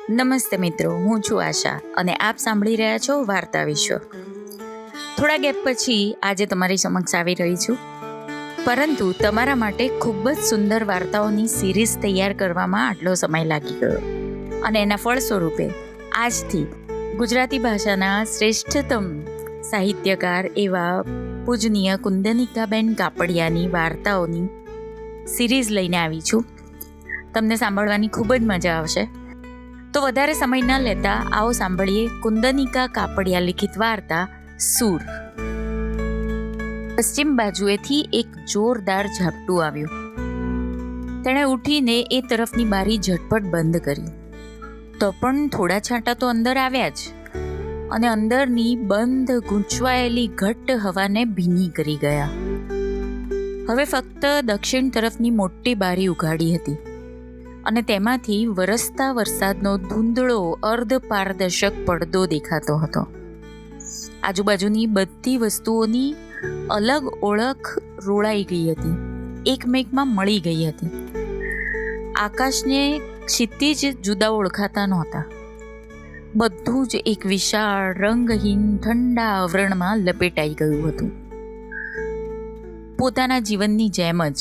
નમસ્તે મિત્રો, હું છું આશા અને આપ સાંભળી રહ્યા છો વાર્તા વિશ્વ. થોડા ગેપ પછી આજે તમારી સમક્ષ આવી રહી છું, પરંતુ તમારા માટે ખૂબ જ સુંદર વાર્તાઓની સિરીઝ તૈયાર કરવામાં આટલો સમય લાગી ગયો અને એના ફળ સ્વરૂપે આજથી ગુજરાતી ભાષાના શ્રેષ્ઠતમ સાહિત્યકાર એવા પૂજનીય કુંદનિકાબેન કાપડિયાની વાર્તાઓની સિરીઝ લઈને આવી છું. તમને સાંભળવાની ખૂબ જ મજા આવશે. તો વધારે સમય ન લેતા આવો સાંભળીએ કુંદનિકા કાપડિયા લિખિત વાર્તા સૂર. પશ્ચિમ બાજુએથી એક જોરદાર ઝાપટું આવ્યું. તેણે ઉઠીને એ તરફની બારી ઝટપટ બંધ કરી. તો પણ થોડા છાંટા તો અંદર આવ્યા જ અને અંદરની બંધ ગૂંચવાયેલી ઘટ્ટ હવાને ભીની કરી ગયા. હવે ફક્ત દક્ષિણ તરફની મોટી બારી ઉઘાડી હતી અને તેમાંથી વરસતા વરસાદનો ધૂંધળો અર્ધ પારદર્શક પડદો દેખાતો હતો. આજુબાજુની બધી વસ્તુઓની અલગ ઓળખ રોળાઈ ગઈ હતી, એકમેકમાં મળી ગઈ હતી. આકાશને ક્ષિતિજ જુદા ઓળખાતા નહોતા. બધું જ એક વિશાળ રંગહીન ઠંડા આવરણમાં લપેટાઈ ગયું હતું, પોતાના જીવનની જેમ જ.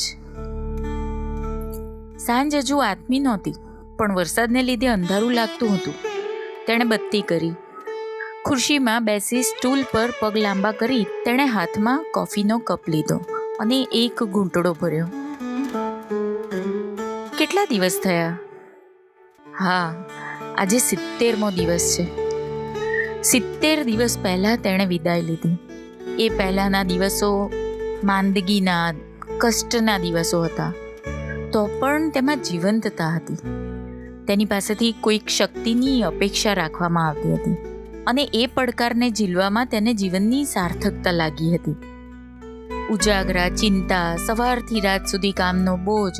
સાંજ હજુ આથમી નહોતી, પણ વરસાદને લીધે અંધારું લાગતું હતું. તેણે બત્તી કરી. ખુરશીમાં બેસી સ્ટૂલ પર પગ લાંબા કરી તેણે હાથમાં કોફીનો કપ લીધો અને એક ઘૂંટડો ભર્યો. કેટલા દિવસ થયા? હા, આજે 70મો દિવસ છે. 70 દિવસ પહેલાં તેણે વિદાય લીધી. એ પહેલાંના દિવસો માંદગીના, કષ્ટના દિવસો હતા. તો પણ તેમાં જીવંતતા હતી. તેની પાસેથી કોઈક શક્તિની અપેક્ષા રાખવામાં આવતી હતી અને એ પડકારને ઝીલવામાં તેને જીવનની સાર્થકતા લાગી હતી. ઉજાગરા, ચિંતા, સવારથી રાત સુધી કામનો બોજ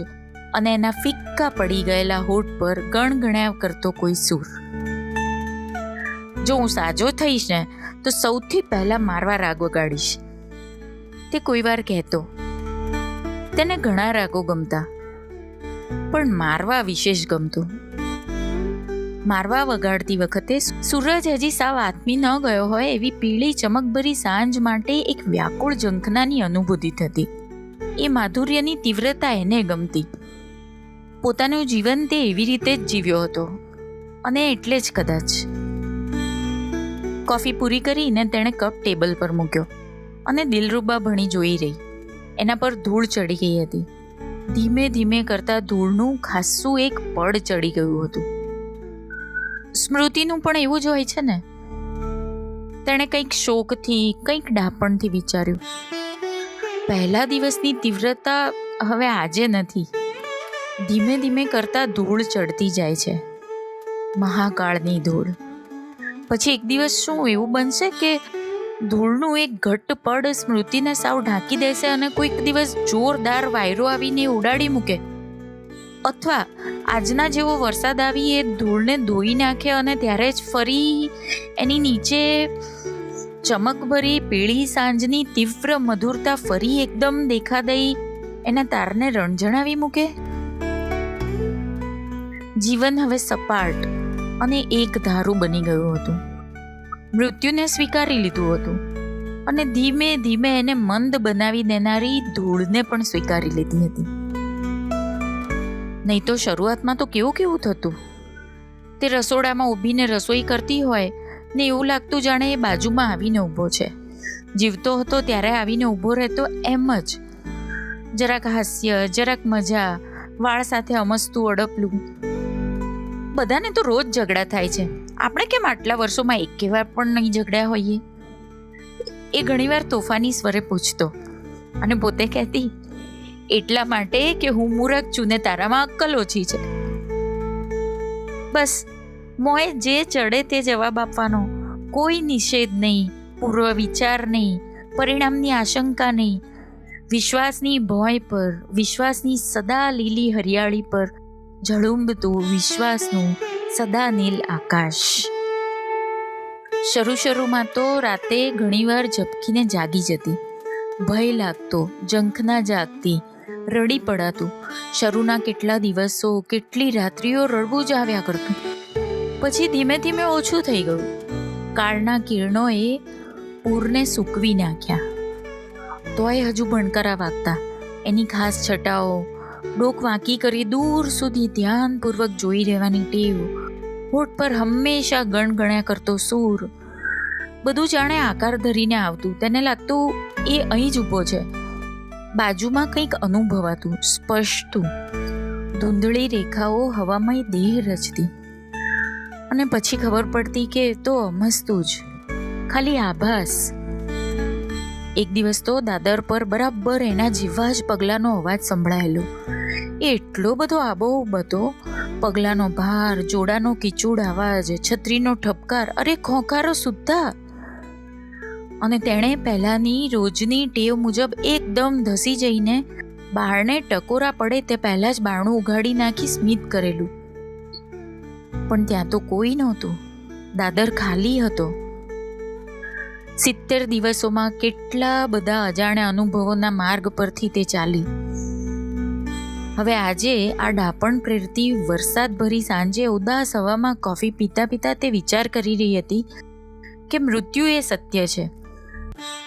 અને એના ફિક્કા પડી ગયેલા હોઠ પર ગણગણ્યા કરતો કોઈ સૂર. જો હું સાજો થઈશ ને તો સૌથી પહેલાં મારવા રાગ વગાડીશ, તે કોઈ વાર કહેતો. તેને ઘણા રાગો ગમતા, પણ મારવા વિશેષ ગમતું. મારવા વગાડતી વખતે સૂરજ હજી સાવ આથમી ન ગયો હોય એવી પીળી ચમકભરી સાંજ માટે એક વ્યાકુળ ઝંખનાની અનુભૂતિ થતી. એ માધુર્યની તીવ્રતા એને ગમતી. પોતાનું જીવન તે એવી રીતે જ જીવ્યો હતો અને એટલે જ કદાચ. કોફી પૂરી કરીને તેણે કપ ટેબલ પર મૂક્યો અને દિલરૂબા ભણી જોઈ રહી. એના પર ધૂળ ચડી ગઈ હતી. ધીમે ધીમે કરતા ધૂળનું ખાસ્સું એક પડ ચડી ગયું હતું. સ્મૃતિનું પણ એવું જ હોય છે ને. તેણે કંઈક શોકથી, કંઈક ડાપણથી વિચાર્યું. પહેલા દિવસની તીવ્રતા હવે આજે નથી. ધીમે ધીમે કરતા ધૂળ ચડતી જાય છે, મહાકાળની ધૂળ. પછી એક દિવસ શું એવું બનશે કે ધૂળનું એક ઘટ્ટ પડ સ્મૃતિને સાવ ઢાંકી દેશે અને કોઈક દિવસ જોરદાર વાયરો આવીને ઉડાડી મૂકે, અથવા આજના જેવો વરસાદ આવી એ ધૂળને ધોઈ નાખે અને ત્યારે જ ફરી એની નીચે ચમકભરી પીળી સાંજની તીવ્ર મધુરતા ફરી એકદમ દેખા દઈ એના તારને રણજણાવી મૂકે. જીવન હવે સપાટ અને એક ધારું બની ગયું હતું. મૃત્યુને સ્વીકારી લીધું હતું અને ધીમે ધીમે એને મંદ બનાવી દેનારી ધૂળને પણ સ્વીકારી લીધી હતી. નહીં તો શરૂઆતમાં તો કેવું થતું. તે રસોડામાં ઊભીને રસોઈ કરતી હોય ને એવું લાગતું જાણે એ બાજુમાં આવીને ઊભો છે. જીવતો હતો ત્યારે આવીને ઊભો રહેતો એમ જ. જરાક હાસ્ય, જરાક મજા, વાળ સાથે અમસ્તું અડપલું. બધાને તો રોજ ઝઘડા થાય છે, આપણે કેમ આટલા વર્ષોમાં એક વાર પણ નહીં ઝઘડ્યા હોઈએ? એ ઘણીવાર તોફાની સ્વરે પૂછતો અને પોતે કહેતી, એટલા માટે કે હું મૂરખ છું ને તારામાં અક્કલ ઓછી છે. બસ મોએ જે ચડે તે જવાબ આપવાનો. કોઈ નિષેધ નહીં, પૂર્વ વિચાર નહીં, પરિણામની આશંકા નહીં. વિશ્વાસની ભોંય પર, વિશ્વાસની સદા લીલી હરિયાળી પર ઝળુંબતું વિશ્વાસનું સદા નીલ આકાશ. શરૂમાં તો રાતે ઘણીવાર ઝબકીને જાગી જતી. ભય લાગતો, ઝંખના જાગતી, રડી પડાતું. શરૂના કેટલા દિવસો, કેટલી રાત્રિઓ રડવું જ આવ્યા કરતું. પછી ધીમે ધીમે ઓછું થઈ ગયું. કાળના કિરણોએ પૂરને સૂકવી નાખ્યા. તોય હજુ ભણકારા વાગતા. એની ખાસ છટાઓ, ડોક વાંકી કરી દૂર સુધી ધ્યાનપૂર્વક જોઈ રહેવાની ટેવ, હોઠ પર હંમેશા ગણગણ્યા કરતો સૂર, બધું જાણે આકાર ધરીને આવતું. તેને લાગતું એ અહીં જ ઊભો છે. બાજુમાં કંઈક અનુભવાતું, સ્પષ્ટતું. ધૂંધળી રેખાઓ હવામાં દેહ રચતી. અને પછી ખબર પડતી કે તો અમસ્તું જ, ખાલી આભાસ. એક દિવસ તો દાદર પર બરાબર એના જેવા જ પગલાંનો અવાજ સંભળાયેલો. એ એટલો બધો આબોહૂબ હતો. પગલાંનો ભાર, જોડાનો કીચૂડ અવાજ, છત્રીનો ઠપકાર, અરે ખોંખારો સુદ્ધા. અને તેણે પહેલાંની રોજની ટેવ મુજબ એકદમ ધસી જઈને બારણે ટકોરા પડે તે પહેલાં જ બારણું ઉઘાડી નાખી સ્મિત કરેલું. પણ ત્યાં તો કોઈ નહોતું. દાદર ખાલી હતો. 70 દિવસોમાં કેટલા બધા અજાણ્યા અનુભવોના માર્ગ પરથી તે ચાલી. હવે આજે આ ડાપણ પ્રેરતી વરસાદભરી સાંજે ઉદાસ હવામાં કોફી પીતા પીતા તે વિચાર કરી રહી હતી કે મૃત્યુ એ સત્ય છે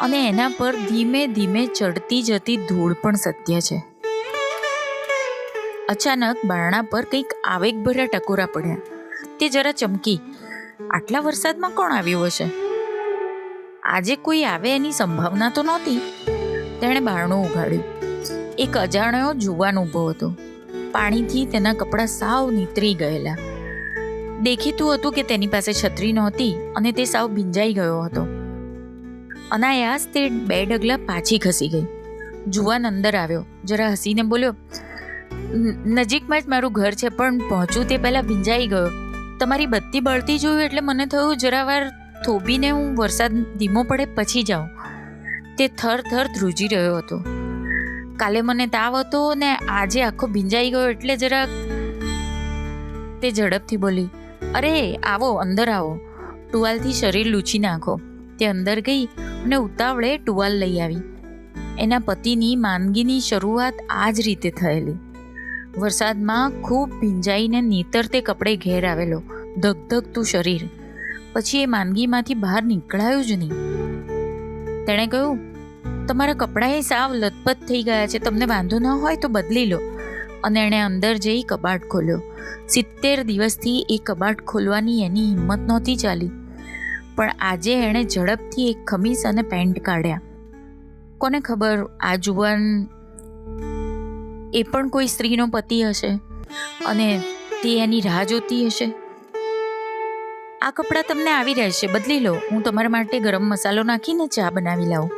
અને એના પર ધીમે ધીમે ચડતી જતી ધૂળ પણ સત્ય છે. અચાનક બારણા પર કંઈક આવેગભર્યા ટકોરા પડ્યા. તે જરા ચમકી. આટલા વરસાદમાં કોણ આવ્યું હશે? આજે કોઈ આવે એની સંભાવના તો નહોતી. તેણે બારણું ઉઘાડ્યું. એક અજાણ્યો જુવાન ઊભો હતો. પાણીથી તેના કપડાં સાવ નીતરી ગયેલા. દેખીતું હતું કે તેની પાસે છત્રી નહોતી અને તે સાવ ભીંજાઈ ગયો હતો. અનાયાસ તે 2 ડગલા પાછી ખસી ગઈ. જુવાન અંદર આવ્યો. જરા હસીને બોલ્યો, નજીકમાં જ મારું ઘર છે, પણ પહોંચું તે પહેલાં ભીંજાઈ ગયો. તમારી બત્તી બળતી જોયું એટલે મને થયું જરા વાર થોભીને હું વરસાદ ધીમો પડે પછી જાઉં. તે થર થર ધ્રુજી રહ્યો હતો. કાલે મને તાવ હતો ને આજે આખો ભીંજાઈ ગયો એટલે જરા. તે ઝડપથી બોલી, અરે આવો, અંદર આવો, ટુવાલથી શરીર લૂછી નાખો. તે અંદર ગઈ અને ઉતાવળે ટુવાલ લઈ આવી. એના પતિની માંદગીની શરૂઆત આ જ રીતે થયેલી. વરસાદમાં ખૂબ ભીંજાઈને નીતરતે કપડે ઘેર આવેલો, ધગધગતું શરીર. પછી એ માંદગીમાંથી બહાર નીકળાયું જ નહીં. તેણે કહ્યું, તમારા કપડાં એ સાવ લથપથ થઈ ગયા છે, તમને વાંધો ન હોય તો બદલી લો. અને એણે અંદર જઈ કબાટ ખોલ્યો. 70 દિવસથી એ કબાટ ખોલવાની એની હિંમત નહોતી ચાલી. પણ આજે એણે ઝડપથી એક ખમીસ અને પેન્ટ કાઢ્યા. કોને ખબર, આ જુવાન એ પણ કોઈ સ્ત્રીનો પતિ હશે અને તે એની રાહ જોતી હશે. આ કપડાં તમને આવી રહેશે, બદલી લો. હું તમારા માટે ગરમ મસાલો નાખીને ચા બનાવી લાવું.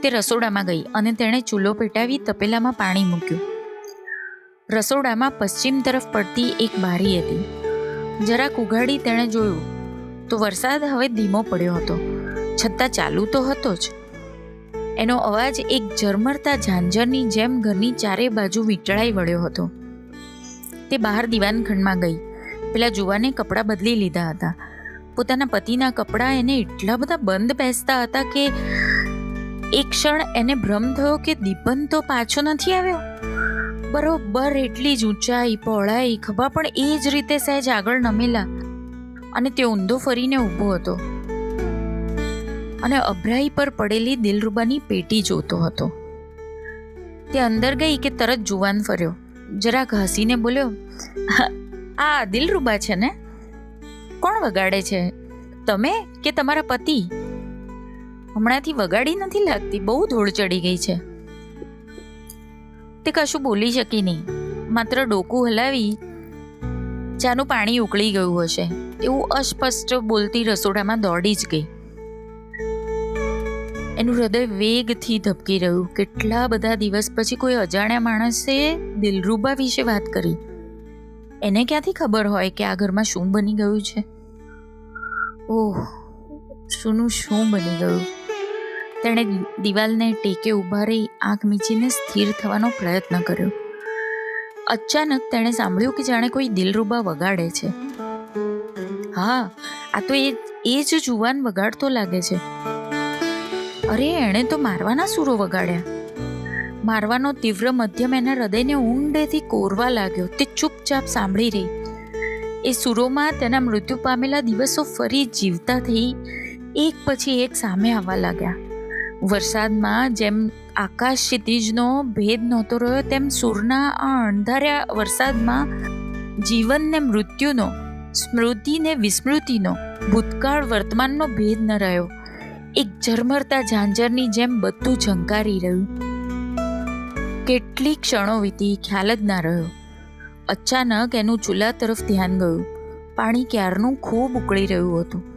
તે રસોડામાં ગઈ અને તેણે ચૂલો પેટાવી તપેલામાં પાણી મૂક્યું. રસોડામાં પશ્ચિમ તરફ પડતી એક બારી હતી. જરાક ઉઘાડી તેણે જોયું તો વરસાદ હવે ધીમો પડ્યો હતો, છતાં ચાલુ તો હતો જ. એનો અવાજ એક ઝરમરતા ઝાંઝરની જેમ ઘરની ચારે બાજુ વીંટળાઈ વળ્યો હતો. તે બહાર દીવાનખંડમાં ગઈ. પેલા જુવાને કપડાં બદલી લીધા હતા. પોતાના પતિના કપડાં એને એટલા બધા બંધ બેસતા હતા કે એક ક્ષણ એને ભ્રમ થયો કે દીપન તો પાછો નથી આવ્યો. બરોબર એટલી જ ઊંચાઈ, પહોળાઈ, ખભા પણ એ જ રીતે સહેજ આગળ નમેલા. અને તે ઊંધો ફરીને ઊભો હતો અને અભરાઈ પર પડેલી દિલરૂબાની પેટી જોતો હતો. તે અંદર ગઈ કે તરત જુવાન ફર્યો. જરાક હસીને બોલ્યો, આ દિલરૂબા છે ને? કોણ વગાડે છે, તમે કે તમારા પતિ? હમણાંથી વગાડી નથી લાગતી, બહુ ધૂળ ચડી ગઈ છે. તે કશું બોલી શકી નહીં, માત્ર ડોકું હલાવી ચાનું પાણી ઉકળી ગયું હશે એવું અસ્પષ્ટ બોલતી રસોડામાં દોડી જ ગઈ. એનું હૃદય વેગથી ધબકી રહ્યું. કેટલા બધા દિવસ પછી કોઈ અજાણ્યા માણસે દિલરૂબા વિશે વાત કરી. એને ક્યાંથી ખબર હોય કે આ ઘરમાં શું બની ગયું છે? ઓહ, શું બની ગયું? તેણે દિવાલને ટેકે ઊભા રહી આંખ મીચીને સ્થિર થવાનો પ્રયત્ન કર્યો. અચાનક તેણે સાંભળ્યું કે જાણે કોઈ દિલરૂબા વગાડે છે. હા, આ તો એ જ જુવાન વગાડતો લાગે છે. અરે એણે તો મારવાના સૂરો વગાડ્યા. મારવાનો તીવ્ર મધ્યમ એના હૃદયને ઊંડેથી કોરવા લાગ્યો. તે ચૂપચાપ સાંભળી રહી. એ સૂરોમાં તેના મૃત્યુ પામેલા દિવસો ફરી જીવતા થઈ એક પછી એક સામે આવવા લાગ્યા. વરસાદમાં જેમ આકાશ ક્ષિતિજનો ભેદ નહોતો રહ્યો, તેમ સૂરના આ અણધાર્યા વરસાદમાં જીવન ને મૃત્યુનો, સ્મૃતિ ને વિસ્મૃતિનો, ભૂતકાળ વર્તમાનનો ભેદ ન રહ્યો. એક ઝરમરતા ઝાંઝરની જેમ બધું ઝંકારી રહ્યું. કેટલી ક્ષણો વીતી ખ્યાલ જ ના રહ્યો. અચાનક એનું ચૂલા તરફ ધ્યાન ગયું. પાણી ક્યારનું ખૂબ ઉકળી રહ્યું હતું.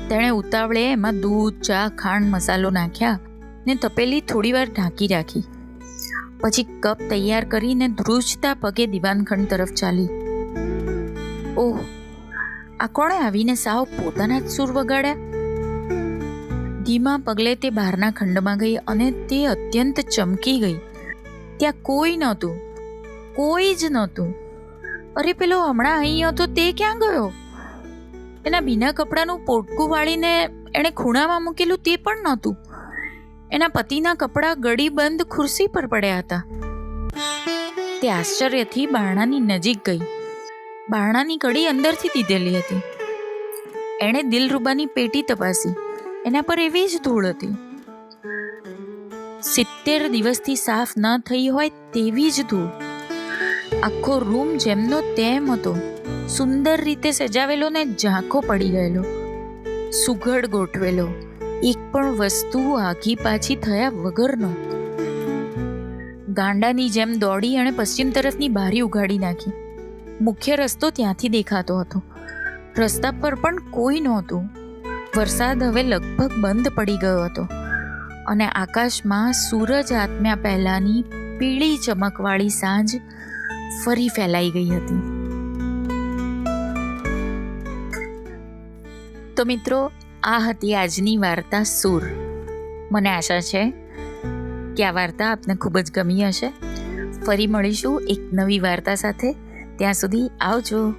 તેણે ઉતાવળે એમાં દૂધ, ચા, ખાંડ, મસાલો નાખ્યા ને તપેલી થોડીવાર ઢાંકી રાખી. પછી કપ તૈયાર કરીને ધ્રુજતા પગે દિવાનખંડ તરફ ચાલી. ઓહ, આ કોણે આવીને સાવ પોતાના જ સૂર વગાડ્યા? ધીમા પગલે તે બહારના ખંડમાં ગઈ અને તે અત્યંત ચમકી ગઈ. ત્યાં કોઈ નહોતું, કોઈ જ નહોતું. અરે પેલો હમણાં અહીં હતો તે ક્યાં ગયો? એના ભીના કપડાનું પોટકું વાળીને એણે ખૂણામાં મૂકેલું તે પણ નહોતું. એના પતિના કપડાં ગળી બંધ ખુરશી પર પડ્યા હતા. તે આશ્ચર્યથી બારણાની નજીક ગઈ. બારણાની કડી અંદરથી દીધેલી હતી. એણે દિલરૂબાની પેટી તપાસી. એના પર એવી જ ધૂળ હતી. 70 દિવસથી સાફ ન થઈ હોય તેવી જ ધૂળ. આખો રૂમ જેમનો તેમ હતો, સુંદર રીતે સજાવેલો ને ઝાંખો પડી ગયેલો, સુઘડ ગોઠવેલો, એક પણ વસ્તુ આઘી પાછી થયા વગરનો. ગાંડાની જેમ દોડી અને પશ્ચિમ તરફની બારી ઉઘાડી નાખી. મુખ્ય રસ્તો ત્યાંથી દેખાતો હતો. રસ્તા પર પણ કોઈ નહોતું. વરસાદ હવે લગભગ બંધ પડી ગયો હતો અને આકાશમાં સૂરજ આથમ્યા પહેલાની પીળી ચમકવાળી સાંજ ફરી ફેલાઈ ગઈ હતી. તો મિત્રો, આ હતી આજની વાર્તા સૂર. મને આશા છે કે આ વાર્તા આપને ખૂબ જ ગમી હશે. ફરી મળીશું એક નવી વાર્તા સાથે. ત્યાં સુધી આવજો.